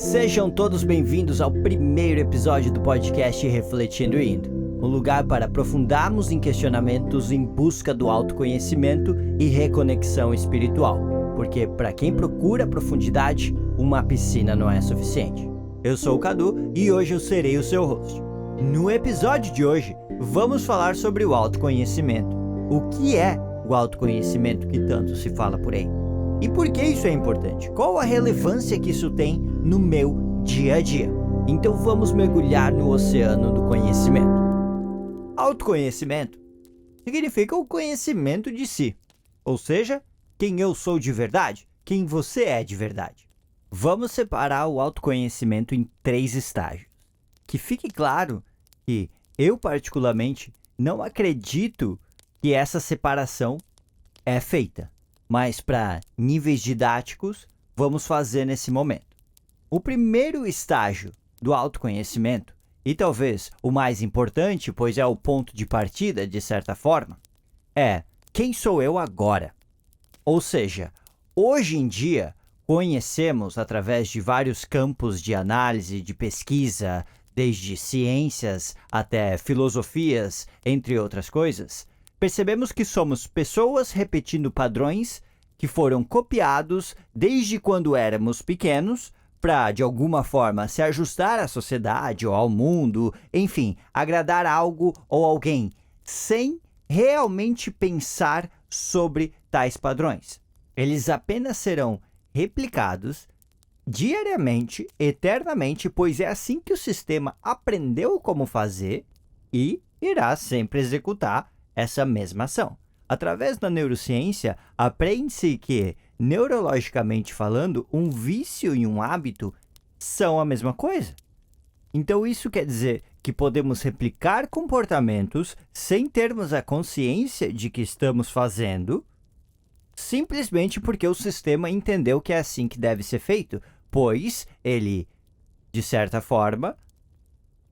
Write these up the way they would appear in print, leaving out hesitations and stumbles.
Sejam todos bem-vindos ao primeiro episódio do podcast Refletindo Indo, um lugar para aprofundarmos em questionamentos em busca do autoconhecimento e reconexão espiritual, porque para quem procura profundidade, uma piscina não é suficiente. Eu sou o Cadu e hoje eu serei o seu host. No episódio de hoje, vamos falar sobre o autoconhecimento. O que é o autoconhecimento que tanto se fala por aí? E por que isso é importante? Qual a relevância que isso tem no meu dia a dia? Então vamos mergulhar no oceano do conhecimento. Autoconhecimento significa o conhecimento de si, ou seja, quem eu sou de verdade, quem você é de verdade. Vamos separar o autoconhecimento em 3 estágios. Que fique claro que eu particularmente não acredito que essa separação é feita. Mas para níveis didáticos, vamos fazer nesse momento. O primeiro estágio do autoconhecimento, e talvez o mais importante, pois é o ponto de partida, de certa forma, é quem sou eu agora? Ou seja, hoje em dia, conhecemos através de vários campos de análise, de pesquisa, desde ciências até filosofias, entre outras coisas, percebemos que somos pessoas repetindo padrões que foram copiados desde quando éramos pequenos para, de alguma forma, se ajustar à sociedade ou ao mundo, enfim, agradar algo ou alguém, sem realmente pensar sobre tais padrões. Eles apenas serão replicados diariamente, eternamente, pois é assim que o sistema aprendeu como fazer e irá sempre executar essa mesma ação. Através da neurociência, aprende-se que, neurologicamente falando, um vício e um hábito são a mesma coisa. Então isso quer dizer que podemos replicar comportamentos sem termos a consciência de que estamos fazendo, simplesmente porque o sistema entendeu que é assim que deve ser feito, pois ele, de certa forma,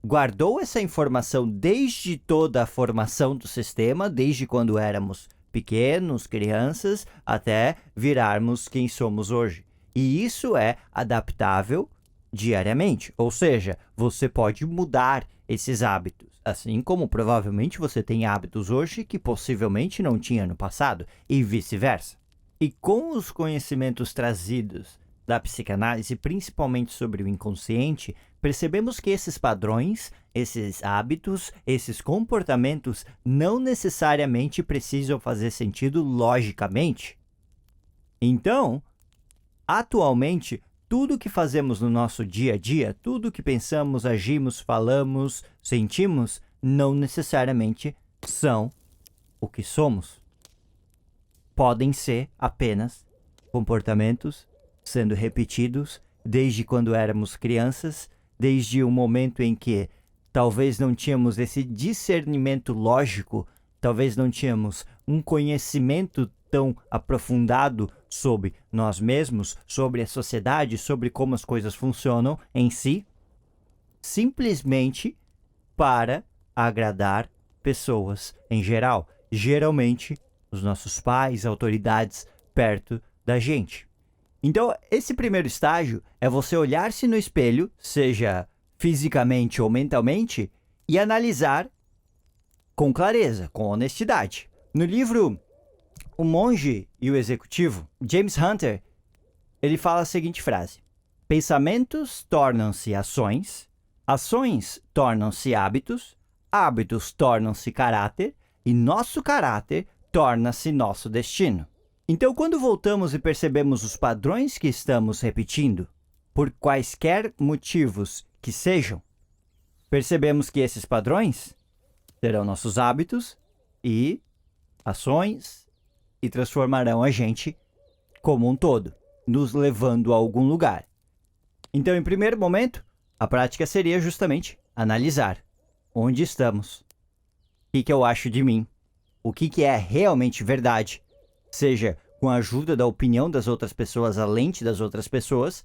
guardou essa informação desde toda a formação do sistema, desde quando éramos pequenos, crianças, até virarmos quem somos hoje. E isso é adaptável diariamente, ou seja, você pode mudar esses hábitos, assim como provavelmente você tem hábitos hoje que possivelmente não tinha no passado, e vice-versa. E com os conhecimentos trazidos da psicanálise, principalmente sobre o inconsciente, percebemos que esses padrões, esses hábitos, esses comportamentos não necessariamente precisam fazer sentido logicamente. Então, atualmente, tudo que fazemos no nosso dia a dia, tudo que pensamos, agimos, falamos, sentimos, não necessariamente são o que somos. Podem ser apenas comportamentos sendo repetidos desde quando éramos crianças, desde o momento em que talvez não tínhamos esse discernimento lógico, talvez não tínhamos um conhecimento tão aprofundado sobre nós mesmos, sobre a sociedade, sobre como as coisas funcionam em si, simplesmente para agradar pessoas em geral, geralmente os nossos pais, autoridades perto da gente. Então, esse primeiro estágio é você olhar-se no espelho, seja fisicamente ou mentalmente, e analisar com clareza, com honestidade. No livro O Monge e o Executivo, James Hunter, ele fala a seguinte frase: pensamentos tornam-se ações, ações tornam-se hábitos, hábitos tornam-se caráter e nosso caráter torna-se nosso destino. Então, quando voltamos e percebemos os padrões que estamos repetindo, por quaisquer motivos que sejam, percebemos que esses padrões serão nossos hábitos e ações e transformarão a gente como um todo, nos levando a algum lugar. Então, em primeiro momento, a prática seria justamente analisar onde estamos, o que eu acho de mim, o que é realmente verdade, seja com a ajuda da opinião das outras pessoas, a lente das outras pessoas,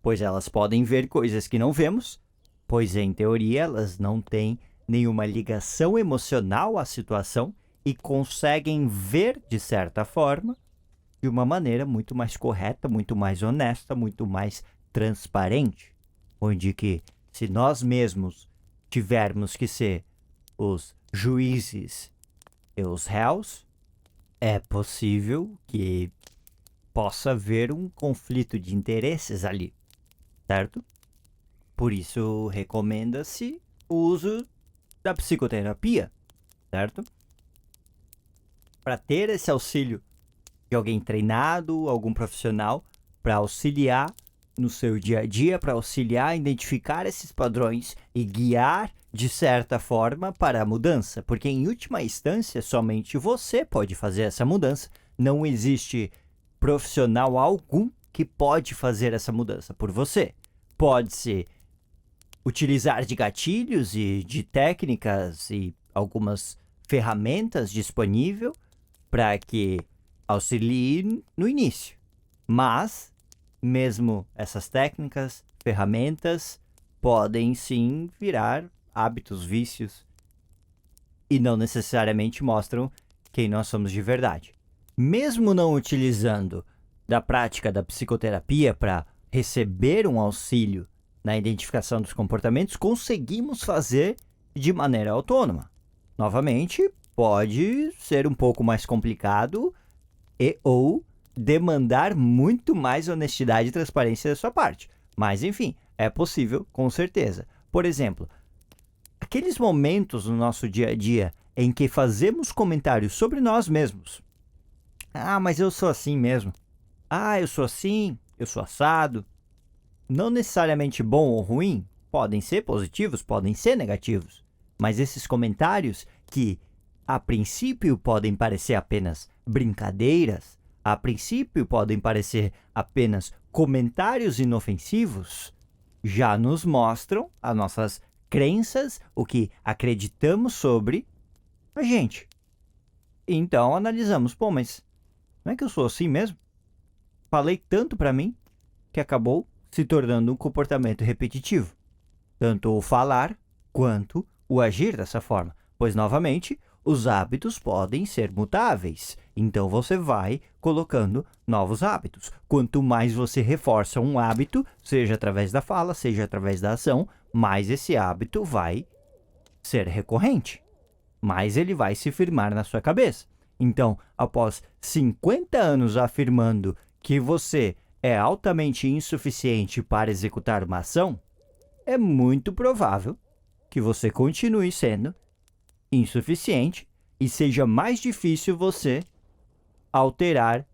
pois elas podem ver coisas que não vemos, pois em teoria elas não têm nenhuma ligação emocional à situação e conseguem ver, de certa forma, de uma maneira muito mais correta, muito mais honesta, muito mais transparente. onde que se nós mesmos tivermos que ser os juízes e os réus, é possível que possa haver um conflito de interesses ali, certo? Por isso, recomenda-se o uso da psicoterapia, certo? Para ter esse auxílio de alguém treinado, algum profissional, para auxiliar no seu dia a dia, para auxiliar a identificar esses padrões e guiar de certa forma para a mudança, porque em última instância somente você pode fazer essa mudança. Não existe profissional algum que pode fazer essa mudança por você. Pode-se utilizar de gatilhos e de técnicas e algumas ferramentas disponíveis para que auxilie no início. Mas, mesmo essas técnicas, ferramentas, podem sim virar hábitos, vícios, e não necessariamente mostram quem nós somos de verdade. Mesmo não utilizando da prática da psicoterapia para receber um auxílio na identificação dos comportamentos, conseguimos fazer de maneira autônoma. Novamente, pode ser um pouco mais complicado e ou demandar muito mais honestidade e transparência da sua parte. Mas, enfim, é possível, com certeza. Por exemplo, aqueles momentos no nosso dia a dia em que fazemos comentários sobre nós mesmos. Ah, mas eu sou assim mesmo. Ah, eu sou assim, eu sou assado. Não necessariamente bom ou ruim, podem ser positivos, podem ser negativos. Mas esses comentários que, a princípio, podem parecer apenas brincadeiras, a princípio podem parecer apenas comentários inofensivos, já nos mostram as nossas crenças, o que acreditamos sobre a gente. Então analisamos, pô, mas não é que eu sou assim mesmo? Falei tanto pra mim que acabou se tornando um comportamento repetitivo. Tanto o falar quanto o agir dessa forma. Pois, novamente, os hábitos podem ser mutáveis. Então você vai colocando novos hábitos. Quanto mais você reforça um hábito, seja através da fala, seja através da ação, mais esse hábito vai ser recorrente. Mais ele vai se firmar na sua cabeça. Então, após 50 anos afirmando que você é altamente insuficiente para executar uma ação, é muito provável que você continue sendo insuficiente e seja mais difícil você alterar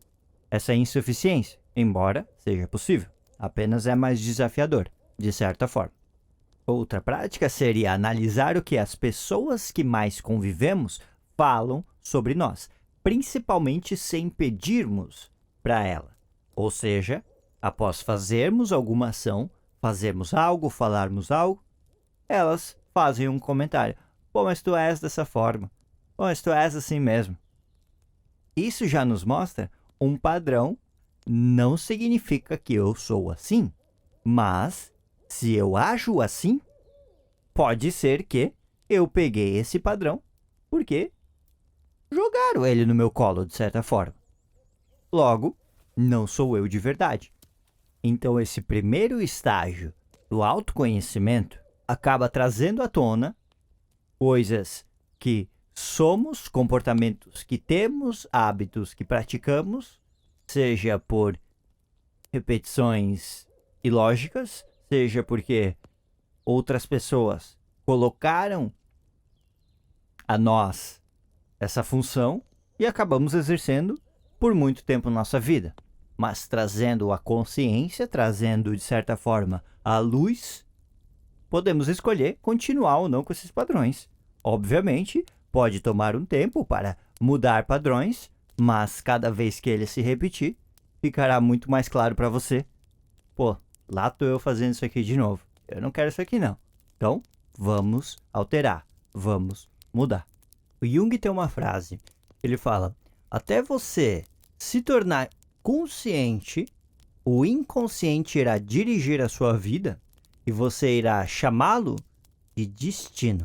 essa insuficiência, embora seja possível. Apenas é mais desafiador, de certa forma. Outra prática seria analisar o que as pessoas que mais convivemos falam sobre nós, principalmente sem pedirmos para ela. Ou seja, após fazermos alguma ação, fazermos algo, falarmos algo, elas fazem um comentário. Pô, mas tu és dessa forma. Pô, mas tu és assim mesmo. Isso já nos mostra um padrão. Não significa que eu sou assim, mas se eu ajo assim, pode ser que eu peguei esse padrão porque jogaram ele no meu colo, de certa forma. Logo, não sou eu de verdade. Então, esse primeiro estágio do autoconhecimento acaba trazendo à tona coisas que somos, comportamentos que temos, hábitos que praticamos, seja por repetições ilógicas, seja porque outras pessoas colocaram a nós essa função e acabamos exercendo por muito tempo na nossa vida. Mas trazendo a consciência, trazendo de certa forma a luz, podemos escolher continuar ou não com esses padrões. Obviamente, pode tomar um tempo para mudar padrões, mas cada vez que ele se repetir, ficará muito mais claro para você. Pô, lá tô eu fazendo isso aqui de novo. Eu não quero isso aqui não. Então, vamos alterar, vamos mudar. O Jung tem uma frase, ele fala: até você se tornar consciente, o inconsciente irá dirigir a sua vida e você irá chamá-lo de destino.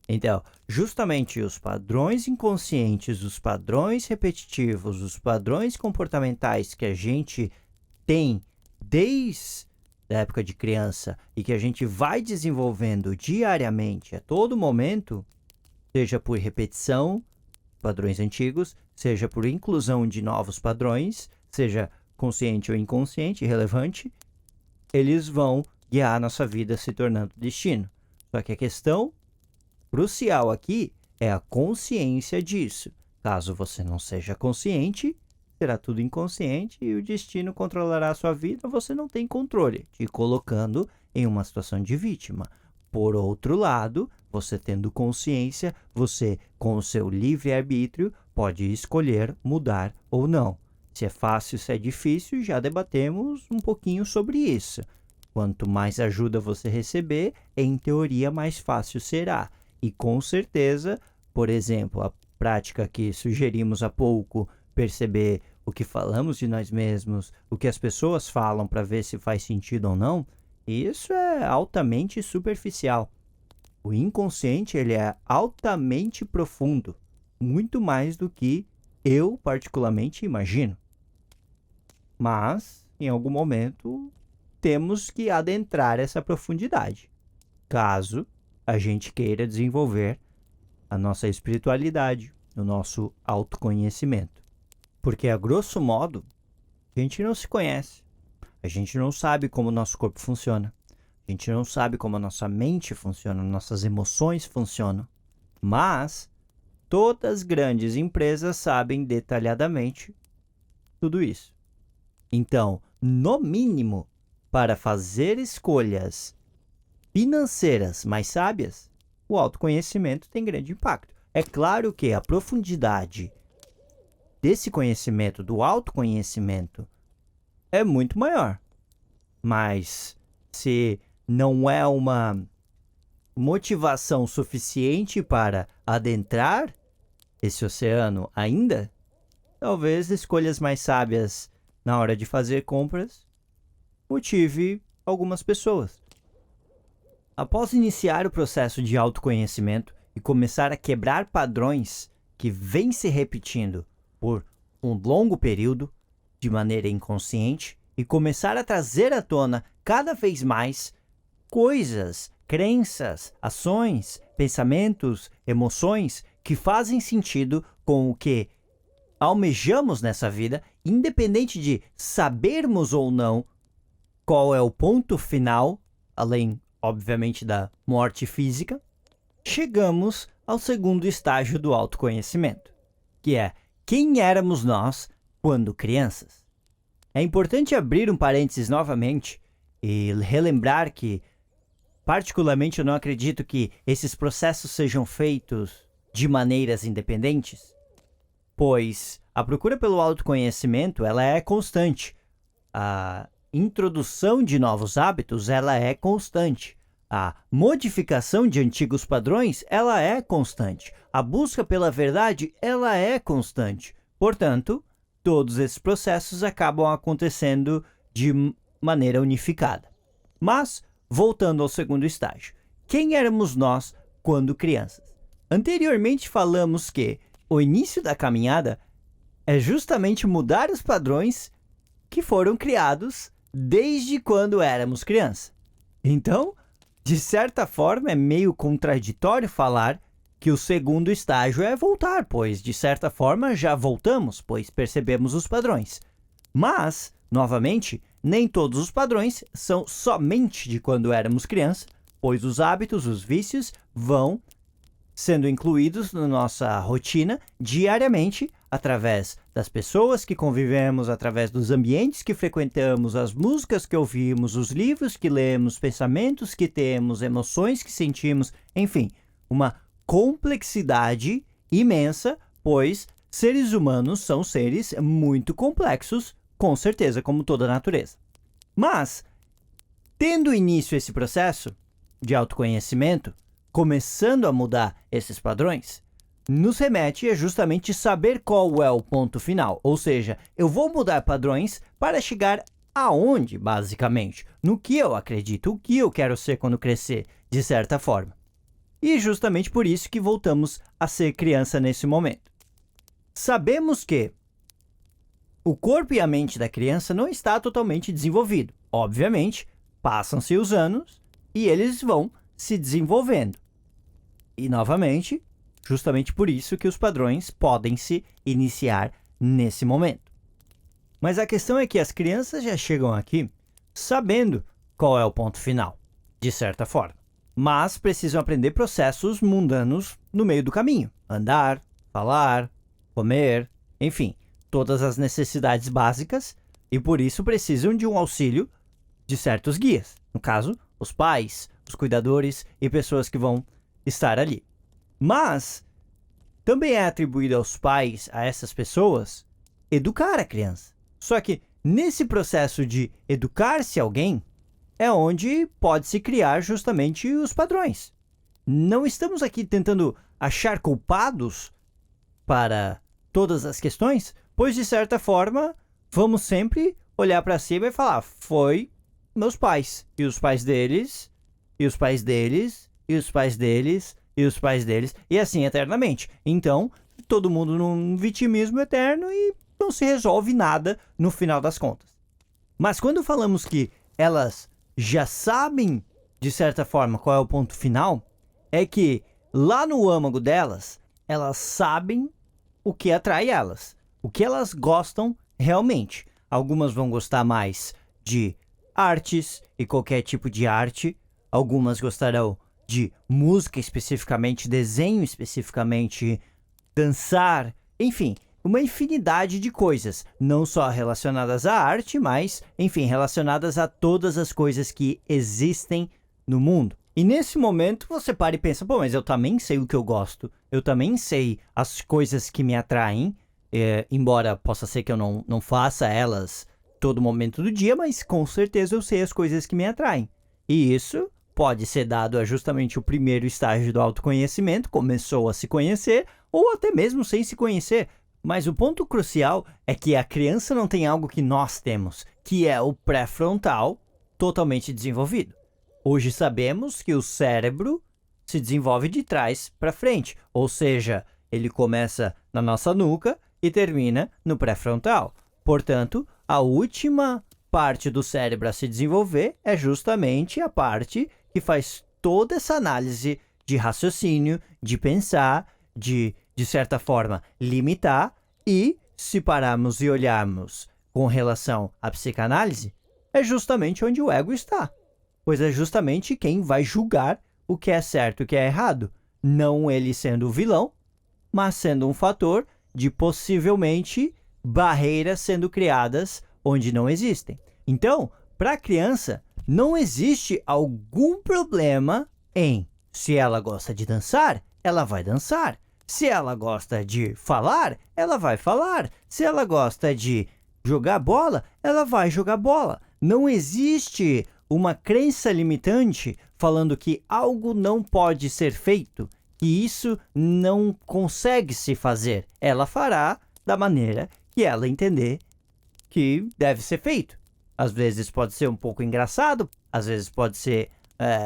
Então, justamente os padrões inconscientes, os padrões repetitivos, os padrões comportamentais que a gente tem desde da época de criança e que a gente vai desenvolvendo diariamente, a todo momento, seja por repetição, padrões antigos, seja por inclusão de novos padrões, seja consciente ou inconsciente, irrelevante, eles vão guiar a nossa vida se tornando destino. Só que a questão crucial aqui é a consciência disso. Caso você não seja consciente, será tudo inconsciente e o destino controlará a sua vida, você não tem controle, te colocando em uma situação de vítima. Por outro lado, você tendo consciência, você, com o seu livre-arbítrio, pode escolher mudar ou não. Se é fácil, se é difícil, já debatemos um pouquinho sobre isso. Quanto mais ajuda você receber, em teoria, mais fácil será. E com certeza, por exemplo, a prática que sugerimos há pouco, perceber o que falamos de nós mesmos, o que as pessoas falam para ver se faz sentido ou não, isso é altamente superficial. O inconsciente ele é altamente profundo, muito mais do que eu particularmente imagino. Mas, em algum momento, temos que adentrar essa profundidade, caso a gente queira desenvolver a nossa espiritualidade, o nosso autoconhecimento. Porque, a grosso modo, a gente não se conhece. A gente não sabe como o nosso corpo funciona. A gente não sabe como a nossa mente funciona, nossas emoções funcionam. Mas todas as grandes empresas sabem detalhadamente tudo isso. Então, no mínimo, para fazer escolhas financeiras mais sábias, o autoconhecimento tem grande impacto. É claro que a profundidade desse conhecimento, do autoconhecimento, é muito maior. Mas se não é uma motivação suficiente para adentrar esse oceano ainda, talvez escolhas mais sábias na hora de fazer compras motive algumas pessoas. Após iniciar o processo de autoconhecimento e começar a quebrar padrões que vêm se repetindo por um longo período, de maneira inconsciente, e começar a trazer à tona cada vez mais coisas, crenças, ações, pensamentos, emoções que fazem sentido com o que almejamos nessa vida, independente de sabermos ou não qual é o ponto final, além, obviamente, da morte física, chegamos ao segundo estágio do autoconhecimento, que é quem éramos nós quando crianças. É importante abrir um parênteses novamente e relembrar que, particularmente, eu não acredito que esses processos sejam feitos de maneiras independentes, pois a procura pelo autoconhecimento ela é constante. A introdução de novos hábitos ela é constante. A modificação de antigos padrões ela é constante. A busca pela verdade ela é constante. Portanto, todos esses processos acabam acontecendo de maneira unificada. Mas, voltando ao segundo estágio, quem éramos nós quando crianças? Anteriormente falamos que o início da caminhada é justamente mudar os padrões que foram criados desde quando éramos criança. Então, de certa forma, é meio contraditório falar que o segundo estágio é voltar, pois, de certa forma, já voltamos, pois percebemos os padrões. Mas, novamente, nem todos os padrões são somente de quando éramos criança, pois os hábitos, os vícios, vão sendo incluídos na nossa rotina diariamente, através das pessoas que convivemos, através dos ambientes que frequentamos, as músicas que ouvimos, os livros que lemos, pensamentos que temos, emoções que sentimos, enfim, uma complexidade imensa, pois seres humanos são seres muito complexos, com certeza, como toda a natureza. Mas, tendo início esse processo de autoconhecimento, começando a mudar esses padrões, nos remete a justamente saber qual é o ponto final. Ou seja, eu vou mudar padrões para chegar aonde, basicamente? No que eu acredito, o que eu quero ser quando crescer, de certa forma. E justamente por isso que voltamos a ser criança nesse momento. Sabemos que o corpo e a mente da criança não está totalmente desenvolvido. Obviamente, Passam-se os anos e eles vão se desenvolvendo. E, novamente, justamente por isso que os padrões podem se iniciar nesse momento. Mas a questão é que as crianças já chegam aqui sabendo qual é o ponto final, de certa forma. Mas precisam aprender processos mundanos no meio do caminho. Andar, falar, comer, enfim, todas as necessidades básicas, e por isso precisam de um auxílio de certos guias. No caso, os pais, os cuidadores e pessoas que vão estar ali. Mas também é atribuído aos pais, a essas pessoas, educar a criança. Só que nesse processo de educar-se alguém, é onde pode-se criar justamente os padrões. Não estamos aqui tentando achar culpados para todas as questões, pois de certa forma vamos sempre olhar para cima e falar: foi meus pais, e os pais deles, e os pais deles, e os pais deles, e os pais deles, e assim eternamente. Então, todo mundo num vitimismo eterno e não se resolve nada no final das contas. Mas quando falamos que elas já sabem, de certa forma, qual é o ponto final, é que lá no âmago delas, elas sabem o que atrai elas, o que elas gostam realmente. Algumas vão gostar mais de artes e qualquer tipo de arte, algumas gostarão de música especificamente, desenho especificamente, dançar, enfim, uma infinidade de coisas, não só relacionadas à arte, mas, enfim, relacionadas a todas as coisas que existem no mundo. E nesse momento você para e pensa: pô, mas eu também sei o que eu gosto, eu também sei as coisas que me atraem, embora possa ser que eu não faça elas todo momento do dia, mas com certeza eu sei as coisas que me atraem. E isso pode ser dado a justamente o primeiro estágio do autoconhecimento, começou a se conhecer, ou até mesmo sem se conhecer. Mas o ponto crucial é que a criança não tem algo que nós temos, que é o pré-frontal totalmente desenvolvido. Hoje sabemos que o cérebro se desenvolve de trás para frente, ou seja, ele começa na nossa nuca e termina no pré-frontal. Portanto, a última parte do cérebro a se desenvolver é justamente a parte que faz toda essa análise de raciocínio, de pensar, de certa forma, limitar. E, se pararmos e olharmos com relação à psicanálise, é justamente onde o ego está. Pois é justamente quem vai julgar o que é certo e o que é errado. Não ele sendo o vilão, mas sendo um fator de possivelmente barreiras sendo criadas onde não existem. Então, para a criança, não existe algum problema em, se ela gosta de dançar, ela vai dançar. Se ela gosta de falar, ela vai falar. Se ela gosta de jogar bola, ela vai jogar bola. Não existe uma crença limitante falando que algo não pode ser feito, que isso não consegue se fazer. Ela fará da maneira que ela entender que deve ser feito. Às vezes pode ser um pouco engraçado, às vezes pode ser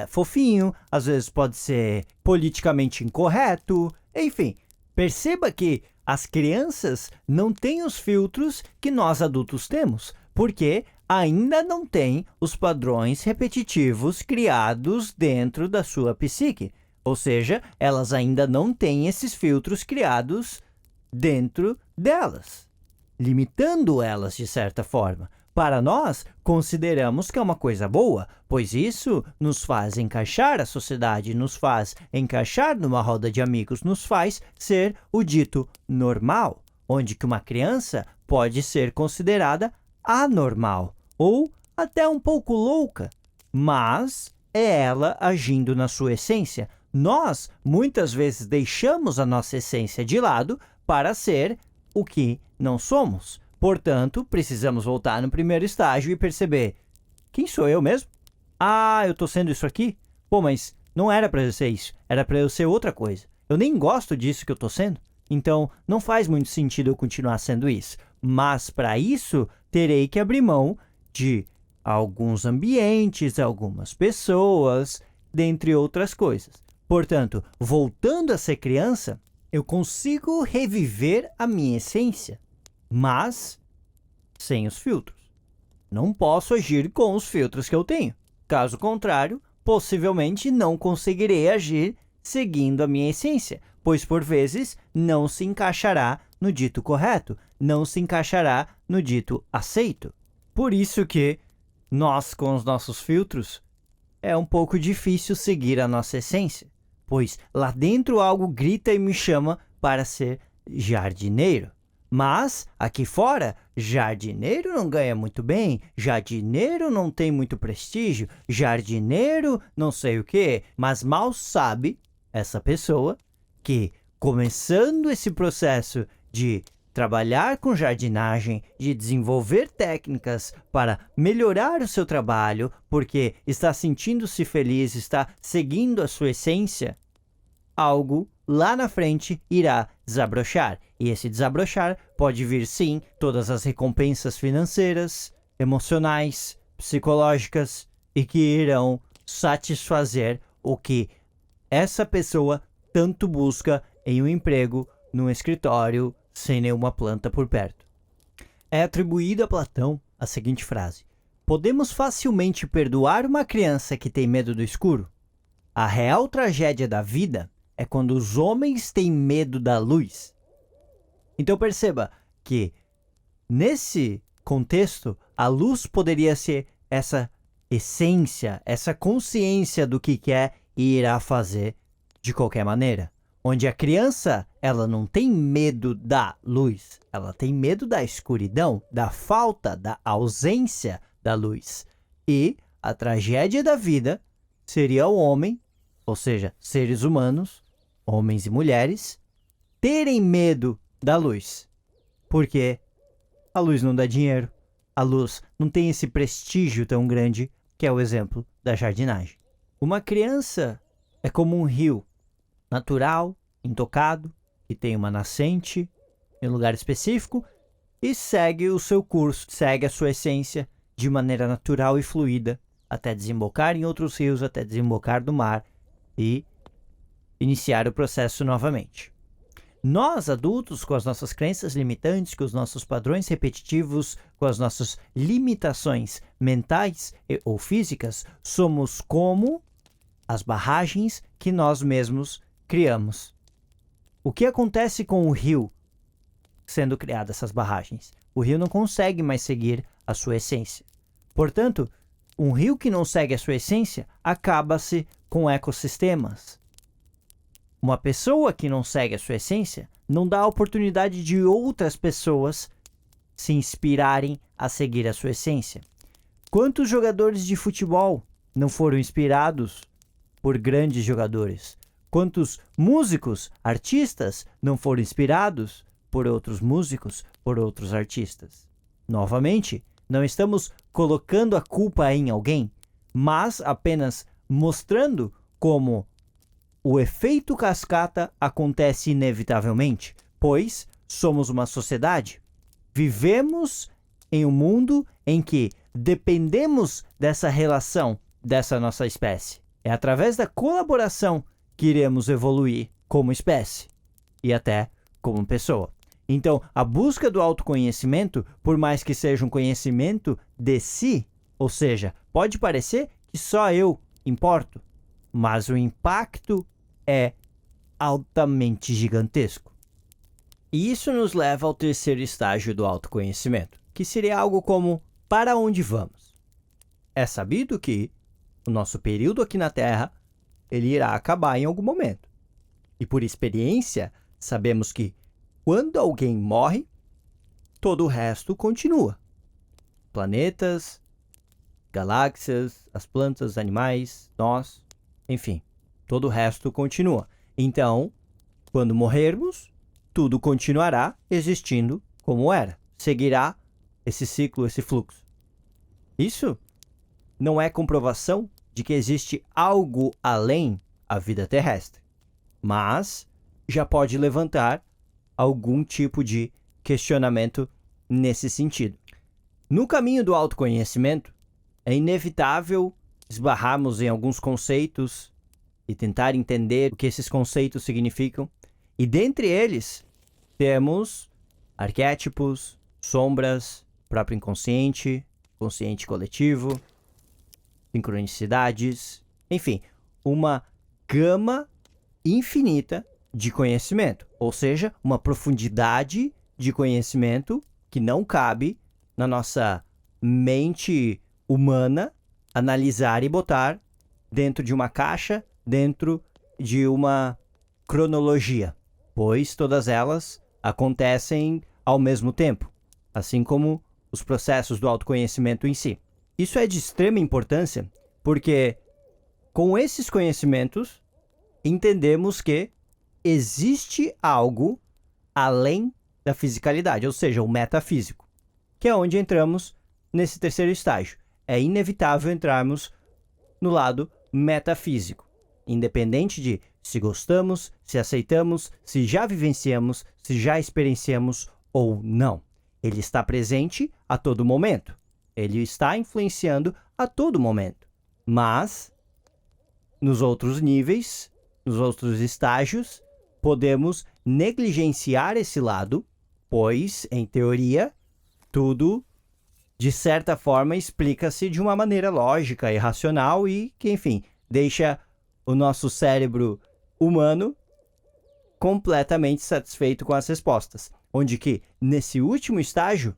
fofinho, às vezes pode ser politicamente incorreto, enfim. Perceba que as crianças não têm os filtros que nós adultos temos, porque ainda não têm os padrões repetitivos criados dentro da sua psique. Ou seja, elas ainda não têm esses filtros criados dentro delas, limitando elas de certa forma. Para nós, consideramos que é uma coisa boa, pois isso nos faz encaixar a sociedade, nos faz encaixar numa roda de amigos, nos faz ser o dito normal, onde que uma criança pode ser considerada anormal ou até um pouco louca, mas é ela agindo na sua essência. Nós, muitas vezes, deixamos a nossa essência de lado para ser o que não somos. Portanto, precisamos voltar no primeiro estágio e perceber: quem sou eu mesmo? Ah, eu estou sendo isso aqui? Pô, mas não era para eu ser isso, era para eu ser outra coisa. Eu nem gosto disso que eu estou sendo, então não faz muito sentido eu continuar sendo isso. Mas para isso, terei que abrir mão de alguns ambientes, algumas pessoas, dentre outras coisas. Portanto, voltando a ser criança, eu consigo reviver a minha essência, mas sem os filtros. Não posso agir com os filtros que eu tenho. Caso contrário, possivelmente não conseguirei agir seguindo a minha essência, pois por vezes não se encaixará no dito correto, não se encaixará no dito aceito. Por isso que nós, com os nossos filtros, é um pouco difícil seguir a nossa essência, pois lá dentro algo grita e me chama para ser jardineiro. Mas, aqui fora, jardineiro não ganha muito bem, jardineiro não tem muito prestígio, jardineiro não sei o quê, mas mal sabe essa pessoa que, começando esse processo de trabalhar com jardinagem, de desenvolver técnicas para melhorar o seu trabalho, porque está sentindo-se feliz, está seguindo a sua essência, algo lá na frente irá desabrochar. E esse desabrochar pode vir, sim, todas as recompensas financeiras, emocionais, psicológicas e que irão satisfazer o que essa pessoa tanto busca em um emprego, num escritório, sem nenhuma planta por perto. É atribuída a Platão a seguinte frase: podemos facilmente perdoar uma criança que tem medo do escuro? A real tragédia da vida é quando os homens têm medo da luz. Então perceba que, nesse contexto, a luz poderia ser essa essência, essa consciência do que quer e irá fazer de qualquer maneira. Onde a criança, ela não tem medo da luz, ela tem medo da escuridão, da falta, da ausência da luz. E a tragédia da vida seria o homem, ou seja, seres humanos, homens e mulheres, terem medo da luz. Porque a luz não dá dinheiro, a luz não tem esse prestígio tão grande, que é o exemplo da jardinagem. Uma criança é como um rio, natural, intocado, que tem uma nascente em um lugar específico e segue o seu curso, segue a sua essência de maneira natural e fluida, até desembocar em outros rios, até desembocar no mar e iniciar o processo novamente. Nós, adultos, com as nossas crenças limitantes, com os nossos padrões repetitivos, com as nossas limitações mentais ou físicas, somos como as barragens que nós mesmos criamos. O que acontece com o rio sendo criadas essas barragens? O rio não consegue mais seguir a sua essência. Portanto, um rio que não segue a sua essência acaba-se com ecossistemas. Uma pessoa que não segue a sua essência não dá a oportunidade de outras pessoas se inspirarem a seguir a sua essência. Quantos jogadores de futebol não foram inspirados por grandes jogadores? Quantos músicos, artistas não foram inspirados por outros músicos, por outros artistas? Novamente, não estamos colocando a culpa em alguém, mas apenas mostrando como o efeito cascata acontece inevitavelmente, pois somos uma sociedade. Vivemos em um mundo em que dependemos dessa relação dessa nossa espécie. É através da colaboração que iremos evoluir como espécie e até como pessoa. Então, a busca do autoconhecimento, por mais que seja um conhecimento de si, ou seja, pode parecer que só eu importo, mas o impacto é altamente gigantesco. E isso nos leva ao terceiro estágio do autoconhecimento, que seria algo como: para onde vamos? É sabido que o nosso período aqui na Terra ele irá acabar em algum momento. E por experiência, sabemos que quando alguém morre, todo o resto continua. Planetas, galáxias, as plantas, os animais, nós, enfim, todo o resto continua. Então, quando morrermos, tudo continuará existindo como era. Seguirá esse ciclo, esse fluxo. Isso não é comprovação de que existe algo além a vida terrestre, mas já pode levantar algum tipo de questionamento nesse sentido. No caminho do autoconhecimento, é inevitável esbarrarmos em alguns conceitos e tentar entender o que esses conceitos significam. E dentre eles, temos arquétipos, sombras, próprio inconsciente, consciente coletivo, sincronicidades, enfim, uma gama infinita de conhecimento, ou seja, uma profundidade de conhecimento que não cabe na nossa mente humana analisar e botar dentro de uma caixa, dentro de uma cronologia, pois todas elas acontecem ao mesmo tempo, assim como os processos do autoconhecimento em si. Isso é de extrema importância porque com esses conhecimentos entendemos que existe algo além da fisicalidade, ou seja, o metafísico, que é onde entramos nesse terceiro estágio. É inevitável entrarmos no lado metafísico, independente de se gostamos, se aceitamos, se já vivenciamos, se já experienciamos ou não. Ele está presente a todo momento. Ele está influenciando a todo momento. Mas, nos outros níveis, nos outros estágios, podemos negligenciar esse lado, pois, em teoria, tudo, de certa forma, explica-se de uma maneira lógica e racional e que, enfim, deixa o nosso cérebro humano completamente satisfeito com as respostas. Onde que, nesse último estágio,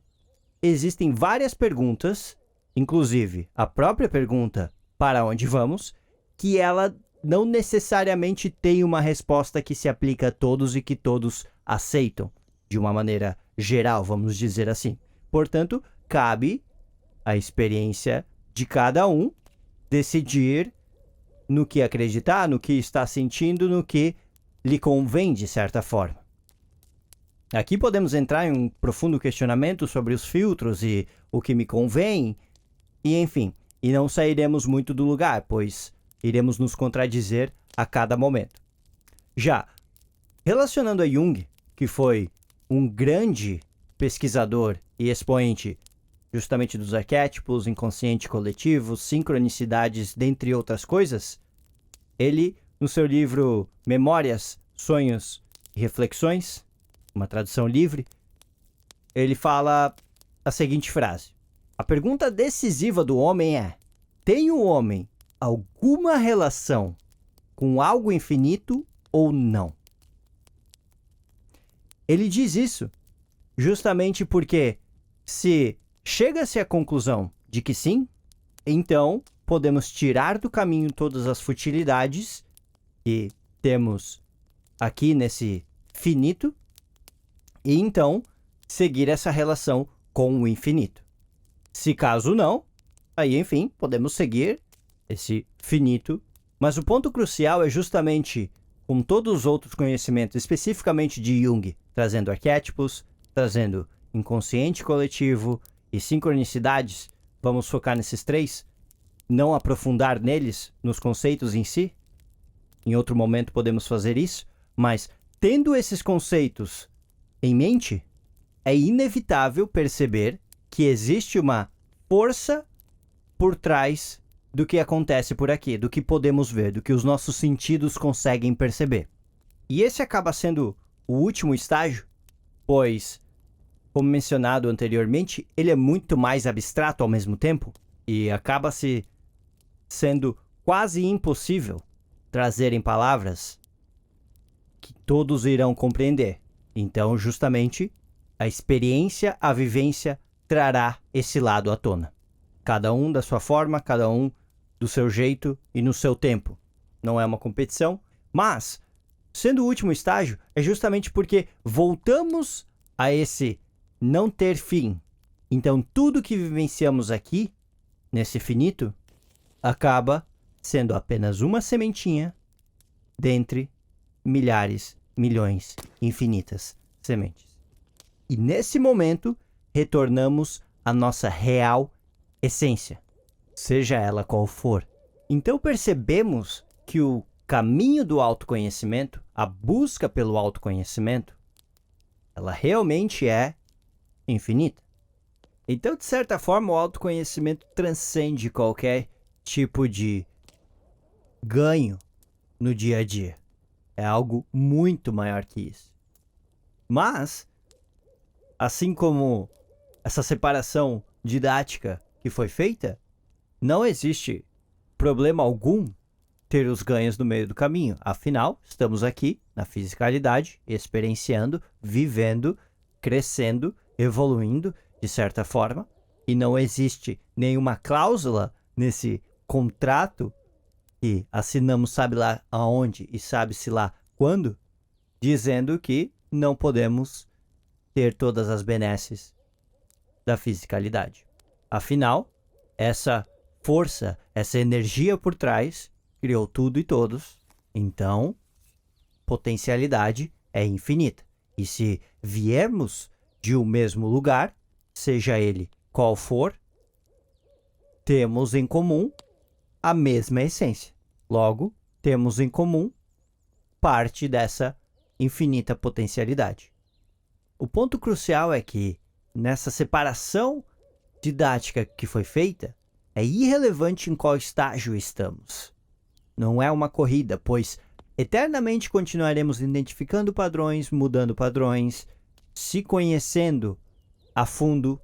existem várias perguntas, inclusive a própria pergunta para onde vamos, que ela não necessariamente tem uma resposta que se aplica a todos e que todos aceitam, de uma maneira geral, vamos dizer assim. Portanto, cabe à experiência de cada um decidir no que acreditar, no que está sentindo, no que lhe convém de certa forma. Aqui podemos entrar em um profundo questionamento sobre os filtros e o que me convém, e enfim, e não sairemos muito do lugar, pois iremos nos contradizer a cada momento. Já relacionando a Jung, que foi um grande pesquisador e expoente justamente dos arquétipos, inconsciente coletivo, sincronicidades, dentre outras coisas, ele, no seu livro Memórias, Sonhos e Reflexões, uma tradução livre, ele fala a seguinte frase: a pergunta decisiva do homem é: tem o homem alguma relação com algo infinito ou não? Ele diz isso justamente porque se chega-se à conclusão de que sim, então podemos tirar do caminho todas as futilidades que temos aqui nesse finito e então seguir essa relação com o infinito. Se caso não, aí enfim, podemos seguir esse finito, mas o ponto crucial é justamente com todos os outros conhecimentos, especificamente de Jung, trazendo arquétipos, trazendo inconsciente coletivo e sincronicidades, vamos focar nesses três, não aprofundar neles, nos conceitos em si. Em outro momento podemos fazer isso, mas tendo esses conceitos em mente, é inevitável perceber que existe uma força por trás do que acontece por aqui, do que podemos ver, do que os nossos sentidos conseguem perceber. E esse acaba sendo o último estágio, pois, como mencionado anteriormente, ele é muito mais abstrato ao mesmo tempo e acaba-se sendo quase impossível trazer em palavras que todos irão compreender. Então, justamente, a experiência, a vivência trará esse lado à tona. Cada um da sua forma, cada um do seu jeito e no seu tempo. Não é uma competição, mas, sendo o último estágio, é justamente porque voltamos a esse não ter fim. Então, tudo que vivenciamos aqui, nesse finito, acaba sendo apenas uma sementinha dentre milhares, milhões, infinitas sementes. E nesse momento, retornamos à nossa real essência, seja ela qual for. Então percebemos que o caminho do autoconhecimento, a busca pelo autoconhecimento, ela realmente é infinita. Então, de certa forma, o autoconhecimento transcende qualquer tipo de ganho no dia a dia. É algo muito maior que isso. Mas, assim como essa separação didática que foi feita, não existe problema algum ter os ganhos no meio do caminho. Afinal, estamos aqui na fisicalidade, experienciando, vivendo, crescendo, evoluindo de certa forma, e não existe nenhuma cláusula nesse contrato que assinamos sabe lá aonde e sabe-se lá quando, dizendo que não podemos ter todas as benesses da fisicalidade. Afinal, essa força, essa energia por trás criou tudo e todos, então potencialidade é infinita. E se viermos de um mesmo lugar, seja ele qual for, temos em comum a mesma essência. Logo, temos em comum parte dessa infinita potencialidade. O ponto crucial é que, nessa separação didática que foi feita, é irrelevante em qual estágio estamos. Não é uma corrida, pois eternamente continuaremos identificando padrões, mudando padrões, se conhecendo a fundo,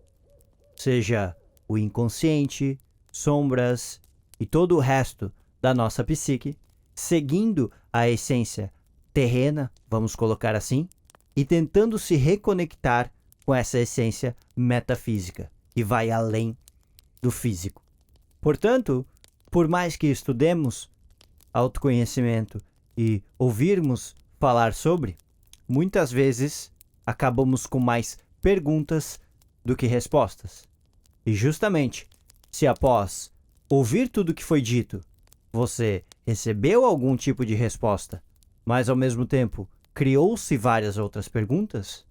seja o inconsciente, sombras e todo o resto da nossa psique, seguindo a essência terrena, vamos colocar assim, e tentando se reconectar com essa essência metafísica, que vai além do físico. Portanto, por mais que estudemos autoconhecimento e ouvirmos falar sobre, muitas vezes acabamos com mais perguntas do que respostas. E justamente, se após ouvir tudo que foi dito, você recebeu algum tipo de resposta, mas ao mesmo tempo criou-se várias outras perguntas,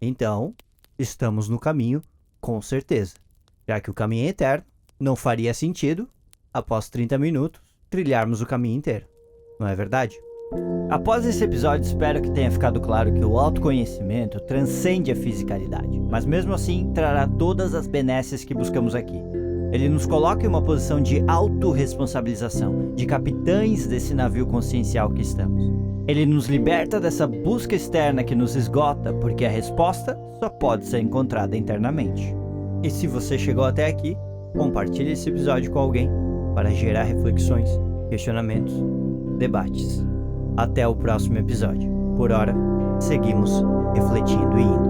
então estamos no caminho com certeza, já que o caminho é eterno, não faria sentido, após 30 minutos, trilharmos o caminho inteiro, não é verdade? Após esse episódio, espero que tenha ficado claro que o autoconhecimento transcende a fisicalidade, mas mesmo assim trará todas as benesses que buscamos aqui. Ele nos coloca em uma posição de autorresponsabilização, de capitães desse navio consciencial que estamos. Ele nos liberta dessa busca externa que nos esgota, porque a resposta só pode ser encontrada internamente. E se você chegou até aqui, compartilhe esse episódio com alguém para gerar reflexões, questionamentos, debates. Até o próximo episódio. Por hora, seguimos refletindo e indo.